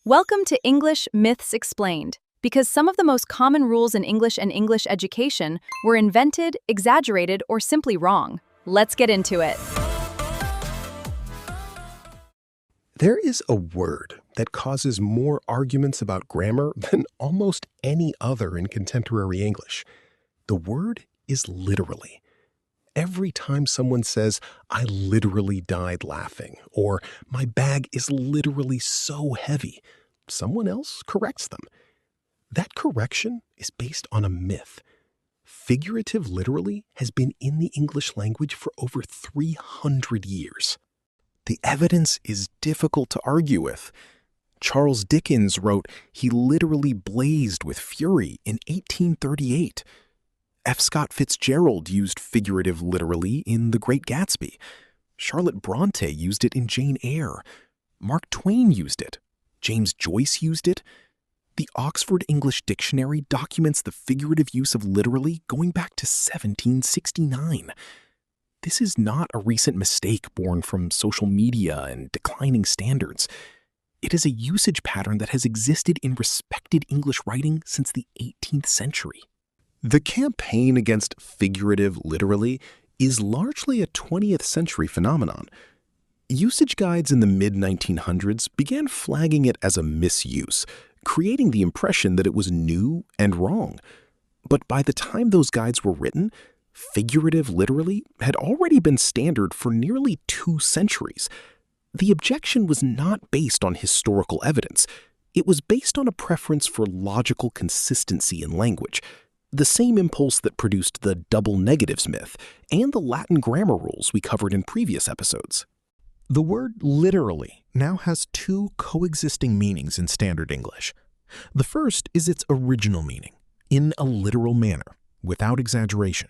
Welcome to English Myths Explained, because some of the most common rules in English and English education were invented, exaggerated, or simply wrong. Let's get into it. There is a word that causes more arguments about grammar than almost any other in contemporary English. The word is literally. Every time someone says, "I literally died laughing," or "my bag is literally so heavy," someone else corrects them. That correction is based on a myth. Figurative literally has been in the English language for over 300 years. The evidence is difficult to argue with. Charles Dickens wrote, "He literally blazed with fury" in 1838. F. Scott Fitzgerald used figurative literally in The Great Gatsby. Charlotte Bronte used it in Jane Eyre. Mark Twain used it. James Joyce used it. The Oxford English Dictionary documents the figurative use of literally going back to 1769. This is not a recent mistake born from social media and declining standards. It is a usage pattern that has existed in respected English writing since the 18th century. The campaign against figurative literally is largely a 20th century phenomenon. Usage guides in the mid-1900s began flagging it as a misuse, creating the impression that it was new and wrong. But by the time those guides were written, figurative literally had already been standard for nearly 2 centuries. The objection was not based on historical evidence. It was based on a preference for logical consistency in language, the same impulse that produced the double negatives myth and the Latin grammar rules we covered in previous episodes. The word literally now has 2 coexisting meanings in standard English. The first is its original meaning, in a literal manner, without exaggeration.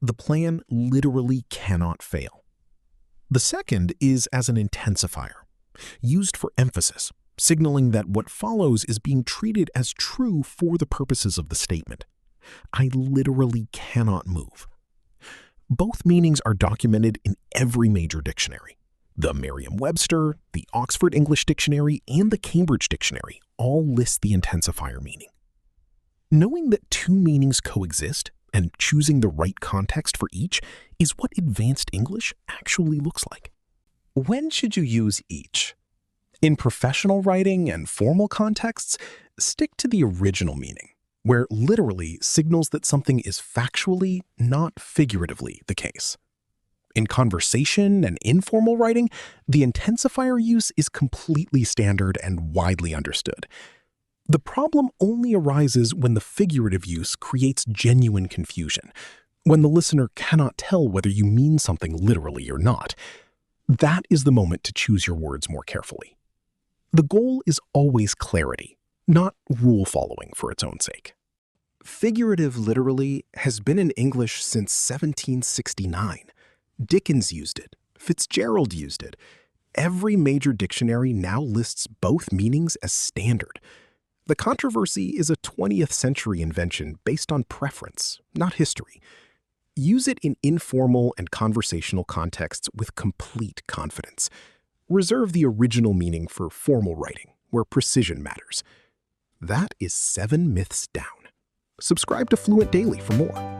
The plan literally cannot fail. The second is as an intensifier, used for emphasis, signaling that what follows is being treated as true for the purposes of the statement. I literally cannot move. Both meanings are documented in every major dictionary. The Merriam-Webster, the Oxford English Dictionary, and the Cambridge Dictionary all list the intensifier meaning. Knowing that 2 meanings coexist and choosing the right context for each is what advanced English actually looks like. When should you use each? In professional writing and formal contexts, stick to the original meaning, where literally signals that something is factually, not figuratively, the case. In conversation and informal writing, the intensifier use is completely standard and widely understood. The problem only arises when the figurative use creates genuine confusion, when the listener cannot tell whether you mean something literally or not. That is the moment to choose your words more carefully. The goal is always clarity, not rule following for its own sake. Figurative literally has been in English since 1769. Dickens used it. Fitzgerald used it. Every major dictionary now lists both meanings as standard. The controversy is a 20th century invention based on preference, not history. Use it in informal and conversational contexts with complete confidence. Reserve the original meaning for formal writing, where precision matters. That is 7 myths down. Subscribe to Fluent Daily for more.